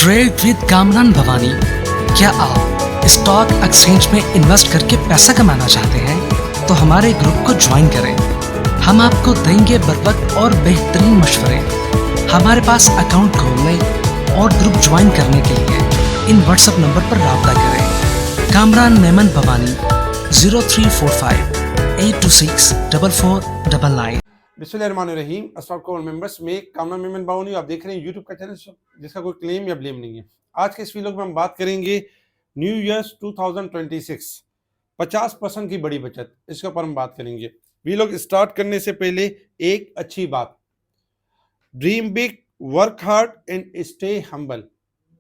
Trade with Kamran Bhavani. क्या आप stock exchange में इन्वेस्ट करके पैसा कमाना चाहते हैं तो हमारे ग्रुप को ज्वाइन करें। हम आपको देंगे बर वक्त और बेहतरीन मशवरे। हमारे पास अकाउंट खोलने और ग्रुप ज्वाइन करने के लिए इन व्हाट्सएप नंबर पर राब्ता करें। कामरान मेमन भवानी 0345 826 4499। बिस्मिल्लाहिर्रहमानिर्रहीम। अस्सलाम वालेकुम मेंबर्स, में कामरान मेमन बाउनी आप देख रहे हैं यूट्यूब का चैनल जिसका कोई क्लेम या ब्लेम नहीं है। आज के इस वीडियो में हम बात करेंगे न्यू ईयर्स 2026 50% की बड़ी बचत, इसके ऊपर हम बात करेंगे। वीलॉग स्टार्ट करने से पहले एक अच्छी बात, dream big, work hard and stay humble.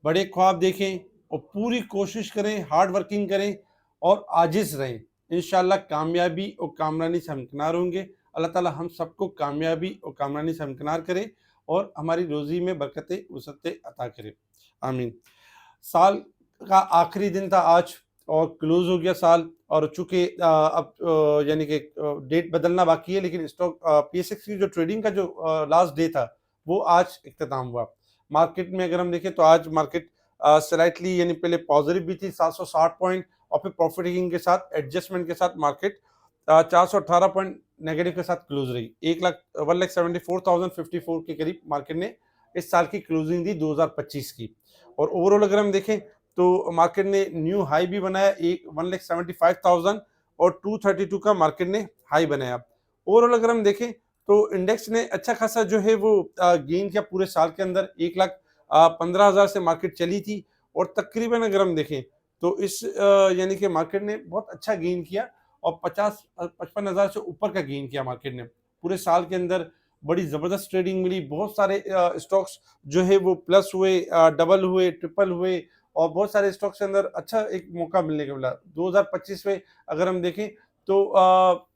बड़े ख्वाब देखें और पूरी कोशिश करें, हार्ड वर्किंग करें और आजिज रहें। इंशाल्लाह कामयाबी और कामरानी से हमकिनार होंगे। अल्लाह ताला हम सबको कामयाबी और कामरानी से हमकिनार करे और हमारी रोज़ी में बरकतें वसअतें अता करे, आमीन। साल का आखिरी दिन था आज और क्लोज हो गया साल, और चूँकि अब यानी कि डेट बदलना बाकी है, लेकिन स्टॉक PSX की जो ट्रेडिंग का जो लास्ट डे था वो आज इख्तिताम हुआ। मार्केट में अगर हम देखें तो आज मार्केट स्लाइटली यानी पहले पॉजिटिव भी थी 760 पॉइंट, और फिर प्रॉफिट टेकिंग के साथ एडजस्टमेंट के साथ मार्केट 418 पॉइंट नेगेटिव के साथ क्लोज रही। 1,74,054 के करीब मार्केट ने इस साल की क्लोजिंग दी 2025 की। और ओवरऑल अगर हम देखें तो मार्केट ने न्यू हाई भी बनाया, 1,75,000 और 232 का मार्केट ने हाई बनाया। ओवरऑल अगर हम देखें तो इंडेक्स ने अच्छा खासा जो है वो गेन किया पूरे साल के अंदर। 1,15,000 से मार्केट चली थी और तकरीबन अगर हम देखें तो इस यानी कि मार्केट ने बहुत अच्छा गेन किया और 55,000 से ऊपर का गेन किया मार्केट ने पूरे साल के अंदर। बड़ी ज़बरदस्त ट्रेडिंग मिली, बहुत सारे स्टॉक्स जो है वो प्लस हुए, डबल हुए, ट्रिपल हुए, और बहुत सारे स्टॉक्स के अंदर अच्छा एक मौका मिलने को मिला। 2025 में अगर हम देखें तो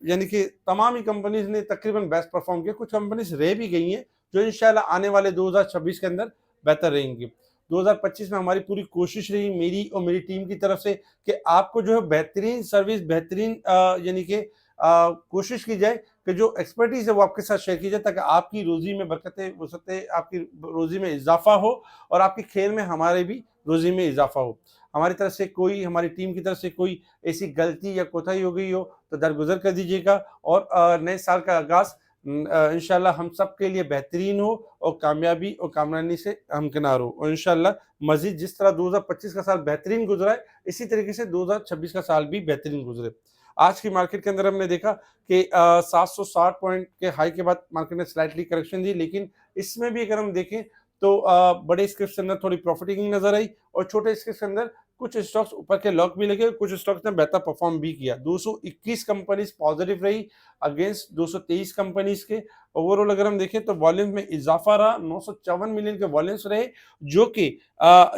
यानी कि तमाम ही कंपनीज ने तकरीबन बेस्ट परफॉर्म किया। कुछ कंपनीज रह भी गई हैं जो इंशाल्लाह आने वाले 2026 के अंदर बेहतर रहेंगी। 2025 में हमारी पूरी कोशिश रही, मेरी और मेरी टीम की तरफ से, कि आपको जो है बेहतरीन सर्विस, बेहतरीन यानी कि कोशिश की जाए कि जो एक्सपर्टीज़ है वो आपके साथ शेयर की जाए, ताकि आपकी रोज़ी में बरकतें वसअतें, आपकी रोज़ी में इजाफा हो और आपकी खैर में हमारे भी रोज़ी में इजाफा हो। हमारी तरफ से कोई, हमारी टीम की तरफ से कोई ऐसी गलती या कोताही हो गई हो तो दरगुजर कर दीजिएगा, और नए साल का आगाज़ इंशाल्लाह हम सब के लिए बेहतरीन हो और कामयाबी और कामरानी से हमकिनार हो। और इंशाल्लाह मज़ीद जिस तरह 2025 का साल बेहतरीन गुजरा है, इसी तरीके से 2026 का साल भी बेहतरीन गुजरे। आज की मार्केट के अंदर हमने देखा कि 760 पॉइंट के हाई के बाद मार्केट ने स्लाइटली करेक्शन दी, लेकिन इसमें भी अगर हम देखें तो बड़े स्क्रिप्ट के अंदर थोड़ी प्रॉफिटिंग नजर आई, और छोटे स्क्रिप्ट के अंदर कुछ स्टॉक्स ऊपर के लॉक भी लगे, कुछ स्टॉक्स ने बेहतर परफॉर्म भी किया। 221 कंपनीज पॉजिटिव रही अगेंस्ट 223 कंपनीज के। ओवरऑल अगर हम देखें तो वॉल्यूम में इजाफा रहा, 954 मिलियन के वॉल्यूम्स रहे, जो कि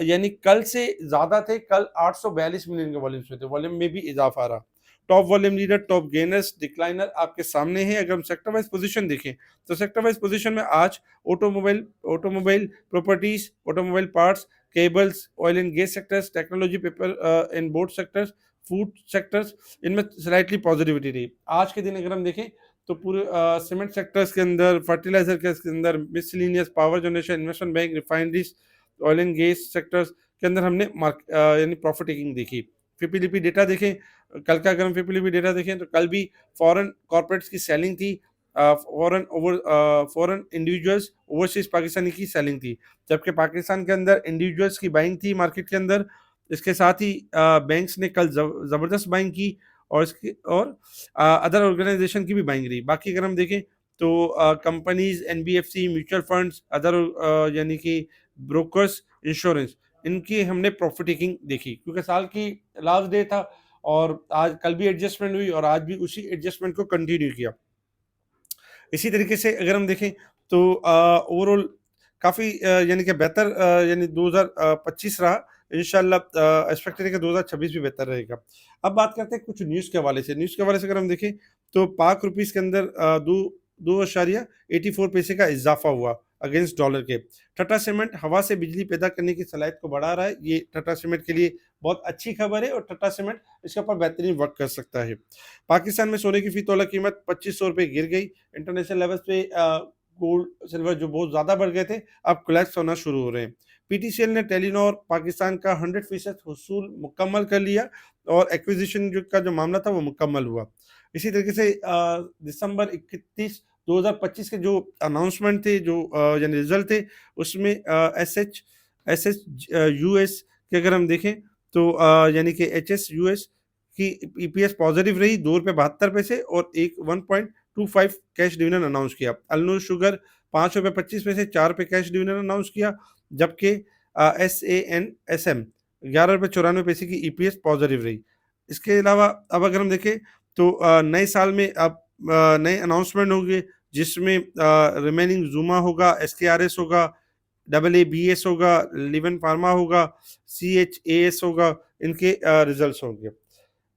यानी कल से ज्यादा थे। कल 842 मिलियन के वॉल्यूम्स में थे, वॉल्यूम में भी इजाफा रहा। Top volume leader, top gainers, decliner आपके सामने है। अगर हम सेक्टर वाइज पोजीशन देखें तो सेक्टर वाइज पोजीशन में आज automobile properties, automobile parts, cables, oil and gas sectors, technology, paper and board sectors, food sectors, इनमें स्लाइटली पॉजिटिविटी रही। आज के दिन अगर हम देखें तो पूरे सीमेंट सेक्टर्स के अंदर, फर्टिलाइजर के अंदर, miscellaneous, power generation, investment bank, refineries, oil and gas sectors के अंदर हमने यानी प्रॉफिट टेकिंग देखी। पीपीलीपी डेटा देखें, कल का अगर हम पीपीलीपी डेटा देखें तो कल भी फॉरेन कॉर्पोरेट्स की सेलिंग थी, फॉरेन इंडिविजुअल्स, ओवरसीज पाकिस्तानी की सेलिंग थी, जबकि पाकिस्तान के अंदर इंडिविजुअल्स की बाइंग थी मार्केट के अंदर। इसके साथ ही बैंक्स ने कल ज़बरदस्त बाइंग की, और इसके और अदर ऑर्गेनाइजेशन की भी बाइंग रही। बाकी अगर हम देखें तो companies, NBFC, mutual funds, other यानी कि ब्रोकर्स, इंश्योरेंस, इनकी हमने प्रॉफिट टेकिंग देखी, क्योंकि साल की लास्ट डे था और आज कल भी एडजस्टमेंट हुई और आज भी उसी एडजस्टमेंट को कंटिन्यू किया। इसी तरीके से अगर हम देखें तो ओवरऑल काफ़ी यानी कि बेहतर यानी 2025 रहा। इंशाल्लाह एक्सपेक्टेड है कि 2026 भी बेहतर रहेगा। अब बात करते हैं कुछ न्यूज़ के हवाले से। न्यूज़ के हवाले से अगर हम देखें तो पाक रुपीस के अंदर 2.84 पैसे का इजाफा हुआ अगेंस्ट डॉलर के। टाटा सीमेंट हवा से बिजली पैदा करने की सलाहियत को बढ़ा रहा है। ये टाटा सीमेंट के लिए बहुत अच्छी खबर है और टाटा सीमेंट इसके ऊपर बेहतरीन वर्क कर सकता है। पाकिस्तान में सोने की फी तोला कीमत 2500 रुपये गिर गई। इंटरनेशनल लेवल्स पे गोल्ड सिल्वर जो बहुत ज़्यादा बढ़ गए थे, अब कोलैप्स होना शुरू हो रहे हैं। पीटीसीएल ने टेलीनॉर पाकिस्तान का 100% वसूल मुकम्मल कर लिया और एक्विजिशन का जो मामला था वो मुकम्मल हुआ। इसी तरीके से दिसंबर 31 2025 के जो अनाउंसमेंट थे, जो यानी रिजल्ट थे, उसमें एस एच यूएस के अगर हम देखें तो यानी कि एच एस यूएस की ईपीएस पॉजिटिव रही, ₹2.72 और एक 1.25 कैश डिविडेंड अनाउंस किया। अल्नूर शुगर ₹5.25 ₹4 कैश डिविडेंड अनाउंस किया, जबकि SANSM ₹11.94 की ईपीएस पॉजिटिव रही। इसके अलावा अब अगर हम देखें तो नए साल में अब नए अनाउंसमेंट होंगे, जिसमें रिमेनिंग ज़ूमा होगा, एसकेआरएस होगा, AABS होगा, लिवन फार्मा होगा, CHAS होगा, इनके रिजल्ट्स होंगे।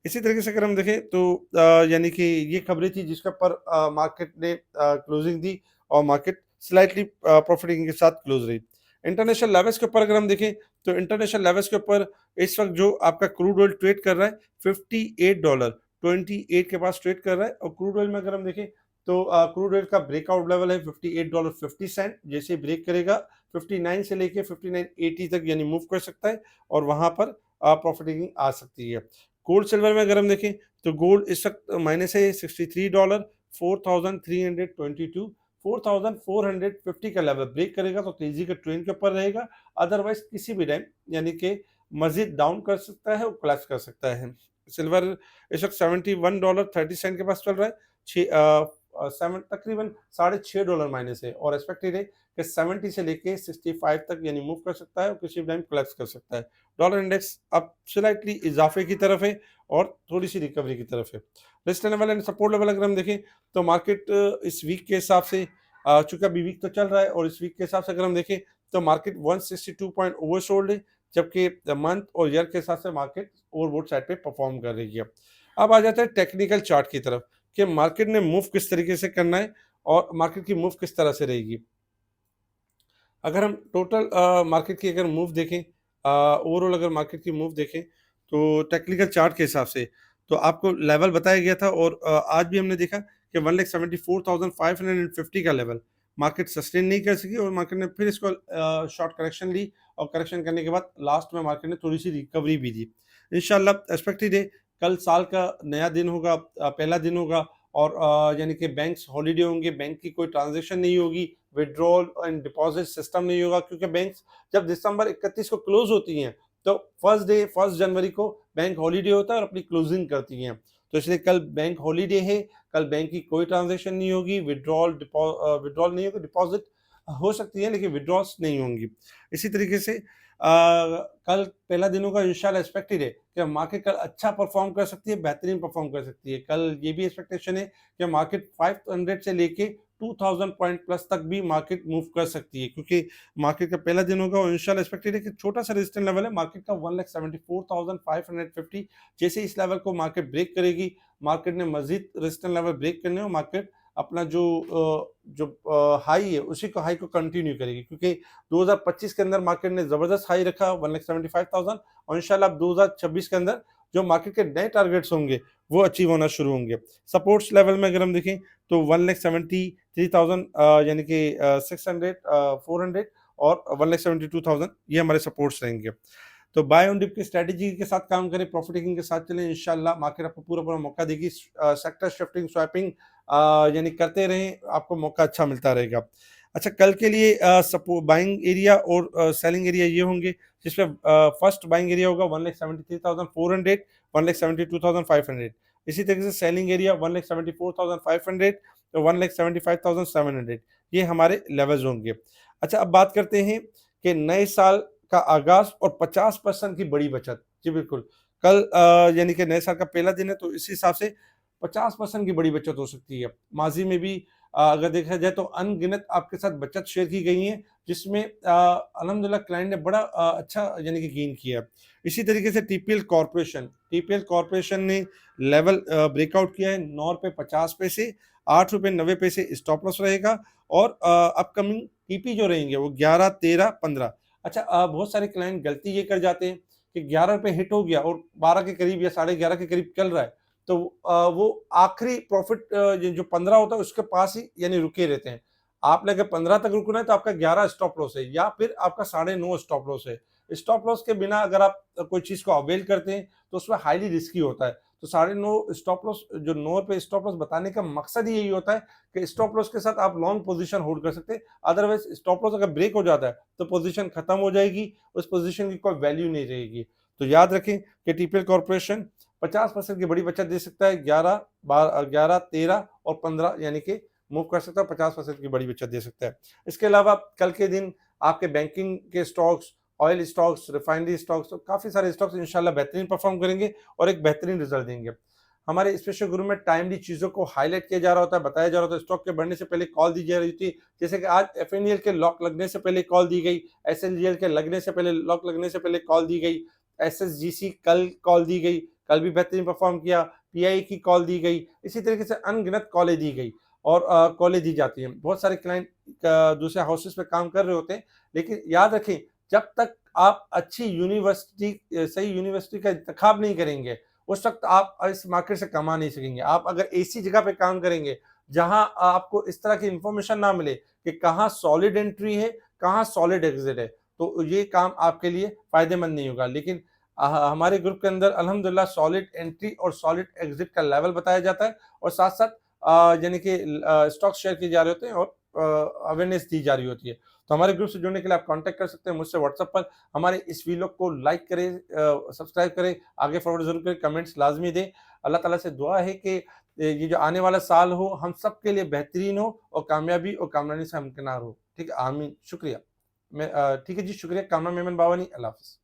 इसी तरीके से अगर हम देखें तो यानी कि ये खबरें थी जिसके ऊपर मार्केट ने क्लोजिंग दी और मार्केट स्लाइटली प्रॉफिटिंग के साथ क्लोज रही। इंटरनेशनल लेवल्स के ऊपर अगर हम देखें तो इंटरनेशनल लेवल्स के ऊपर इस वक्त जो आपका क्रूड ऑयल ट्रेड कर रहा है $58.28 के पास ट्रेड कर रहा है। और क्रूड ऑयल में अगर हम देखें तो क्रूड ऑयल का ब्रेकआउट लेवल है $58.50। जैसे ब्रेक करेगा 59 से लेके 59.80 तक यानी मूव कर सकता है और वहां पर प्रॉफिटिंग आ सकती है। गोल्ड सिल्वर में अगर हम देखें तो गोल्ड इस वक्त माइनस है $63, 4322, 4450 का लेवल ब्रेक करेगा तो तेजी के ट्रेंड के ऊपर रहेगा, अदरवाइज किसी भी टाइम यानी कि मजीद डाउन कर सकता है और कोलैप्स कर सकता है। सिल्वर इस वक्त $71.30 के पास चल रहा है, तकरीबन $6.5 माइनस है और एक्सपेक्टेड है कि 70 से लेके 65 तक यानी मूव कर सकता है और किसी भी टाइम कोलैप्स कर सकता है। डॉलर इंडेक्स अब स्लाइटली इजाफे की तरफ है और थोड़ी सी रिकवरी की तरफ है। Resistance level and support level अगर हम देखें तो मार्केट इस वीक के हिसाब से चूंकि अभी वीक तो चल रहा है और इस वीक के हिसाब से अगर हम देखें तो मार्केट 162 पॉइंट ओवरसोल्ड है, जबकि मंथ और ईयर के हिसाब से मार्केट ओवरबोट साइड पे परफॉर्म कर रही है। अब आ जाता है टेक्निकल चार्ट की तरफ कि मार्केट ने मूव किस तरीके से करना है और मार्केट की मूव किस तरह से रहेगी। अगर हम टोटल मार्केट की अगर मूव देखें, ओवरऑल अगर मार्केट की मूव देखें तो टेक्निकल चार्ट के हिसाब से तो आपको लेवल बताया गया था और आज भी हमने देखा कि 1,74,550 का लेवल मार्केट सस्टेन नहीं कर सकी और मार्केट ने फिर इसको शॉर्ट करेक्शन ली और करेक्शन करने के बाद लास्ट में मार्केट ने थोड़ी सी रिकवरी भी दी। इंशाल्लाह एक्सपेक्टेड है कल साल का नया दिन होगा, पहला दिन होगा और यानी कि बैंक्स हॉलीडे होंगे, बैंक की कोई ट्रांजेक्शन नहीं होगी, विड्रॉल एंड डिपॉजिट सिस्टम नहीं होगा, क्योंकि बैंक्स जब दिसंबर 31 को क्लोज होती हैं तो फर्स्ट जनवरी को बैंक हॉलीडे होता है और अपनी क्लोजिंग करती हैं। तो इसलिए कल बैंक हॉलीडे है, कल बैंक की कोई ट्रांजेक्शन नहीं होगी, विड्रॉल नहीं होगी, डिपॉजिट हो सकती है लेकिन विड्रॉल्स नहीं होंगी। इसी तरीके से कल पहला दिन होगा, इंशाल्लाह एक्सपेक्टेड है कि मार्केट कल अच्छा परफॉर्म कर सकती है, बेहतरीन परफॉर्म कर सकती है। कल ये भी एक्सपेक्टेशन है कि मार्केट 500 से लेके 2000 पॉइंट प्लस तक भी मार्केट मूव कर सकती है, क्योंकि मार्केट का पहला दिन होगा और इंशाल्लाह एक्सपेक्टेड है कि छोटा सा रेजिस्टेंस लेवल है मार्केट का 1,74,550। जैसे इस लेवल को मार्केट ब्रेक करेगी, मार्केट ने मजीद रेजिस्टेंस लेवल ब्रेक करने और मार्केट अपना जो हाई है उसी को हाई को कंटिन्यू करेगी, क्योंकि 2025 के अंदर मार्केट ने जबरदस्त हाई रखा 1,75,000 और इंशाल्लाह 2026 के अंदर जो मार्केट के नए टारगेट्स होंगे वो अचीव होना शुरू होंगे। सपोर्ट्स लेवल में अगर हम देखें तो 1,73,000 यानी कि 600 400 और 1,72,000 ये हमारे सपोर्ट्स रहेंगे। तो बाय ऑन डिप की स्ट्रेटेजी के साथ काम करें, प्रॉफिट टेकिंग के साथ चलें, इंशाल्लाह मार्केट आपको पूरा मौका देगी। सेक्टर शिफ्टिंग स्वैपिंग यानी करते रहें, आपको मौका अच्छा मिलता रहेगा। अच्छा, कल के लिए बाइंग एरिया और सेलिंग एरिया ये होंगे, जिसमें फर्स्ट बाइंग एरिया होगा 1,73,400, 1,72,500। इसी तरीके से सेलिंग एरिया 1,74,500 तो 1,75,700, ये हमारे लेवल्स होंगे। अच्छा, अब बात करते हैं कि नए साल का आगाज और 50% की बड़ी बचत। जी बिल्कुल, कल यानी कि नए साल का पहला दिन है तो इस हिसाब से 50% की बड़ी बचत हो सकती है। माजी में भी अगर देखा जाए तो अनगिनत आपके साथ बचत शेयर की गई है, जिसमें अल्हम्दुलिल्लाह क्लाइंट ने बड़ा अच्छा यानी कि गेन किया। इसी तरीके से टीपीएल कॉर्पोरेशन ने लेवल ब्रेकआउट किया है ₹9.50, ₹8.90 स्टॉप लॉस रहेगा और अपकमिंग टीपी जो रहेंगे वो 11, 13, 15। अच्छा, बहुत सारे क्लाइंट गलती ये कर जाते हैं कि ₹11 हिट हो गया और 12 के करीब या 11:30 के करीब चल रहा है, तो वो आखिरी प्रॉफिट जो 15 होता है उसके पास ही यानी रुके रहते हैं। आपने अगर 15 तक रुकना है तो आपका 11 स्टॉप लॉस है या फिर आपका 9.5 स्टॉप लॉस है। स्टॉप लॉस के बिना अगर आप कोई चीज को अवेल करते हैं तो उसमें हाईली रिस्की होता है। तो 9.5 स्टॉप लॉस, जो 9 पे स्टॉप लॉस बताने का मकसद ही यही होता है कि स्टॉप लॉस के साथ आप लॉन्ग पोजीशन होल्ड कर सकते हैं। अदरवाइज स्टॉप लॉस अगर ब्रेक हो जाता है तो पोजीशन खत्म हो जाएगी, उस पोजीशन की कोई वैल्यू नहीं रहेगी। तो याद रखें कि टीपीएल कॉर्पोरेशन 50% की बड़ी बचत दे सकता है, 11, 12, 11, 13 और 15 यानी कि मूव कर सकता है, 50% की बड़ी बचत दे सकता है। इसके अलावा कल के दिन आपके बैंकिंग के stocks, oil stocks, refinery stocks, तो काफ़ी सारे स्टॉक्स इंशाल्लाह बेहतरीन परफॉर्म करेंगे और एक बेहतरीन रिजल्ट देंगे। हमारे स्पेशल ग्रुप में टाइमली चीज़ों को हाईलाइट किया जा रहा होता है, बताया जा रहा होता है। स्टॉक के बढ़ने से पहले कॉल दी जा रही थी, जैसे कि आज एफएनएल के लॉक लगने से पहले कॉल दी गई, एसएलजीएल के लगने से पहले, लॉक लगने से पहले कॉल दी गई, एसएसजीसी कल कॉल दी गई, कल भी बेहतरीन परफॉर्म किया, पीआई की कॉल दी गई। इसी तरीके से अनगिनत कॉलें दी गई और कॉलें दी जाती हैं। बहुत सारे क्लाइंट दूसरे हाउसेस पे काम कर रहे होते हैं, लेकिन याद रखें जब तक आप अच्छी यूनिवर्सिटी, सही यूनिवर्सिटी का इंतखाब नहीं करेंगे, उस वक्त आप इस मार्केट से कमा नहीं सकेंगे। आप अगर ऐसी जगह पे काम करेंगे जहां आपको इस तरह की इंफॉर्मेशन ना मिले कि कहाँ सॉलिड एंट्री है, कहाँ सॉलिड एग्जिट है, तो ये काम आपके लिए फायदेमंद नहीं होगा। लेकिन हमारे ग्रुप के अंदर अल्हम्दुलिल्लाह सॉलिड एंट्री और सॉलिड एग्जिट का लेवल बताया जाता है और साथ साथ यानी कि स्टॉक शेयर किए जा रहे होते हैं और अवेयरनेस दी जा रही होती है। तो हमारे ग्रुप से जुड़ने के लिए आप कांटेक्ट कर सकते हैं मुझसे व्हाट्सएप पर। हमारे इस वीडियो को लाइक करें, सब्सक्राइब करें, आगे फॉरवर्ड जरूर करें, कमेंट्स लाजमी दें। अल्लाह ताला से दुआ है कि ये जो आने वाला साल हो हम सब के लिए बेहतरीन हो और कामयाबी और कामरानी से हमकिनार हो। ठीक है, आमीन, शुक्रिया। मैं ठीक है जी, शुक्रिया। कामना मेमन बावानी, अल्लाह हाफ़िज़।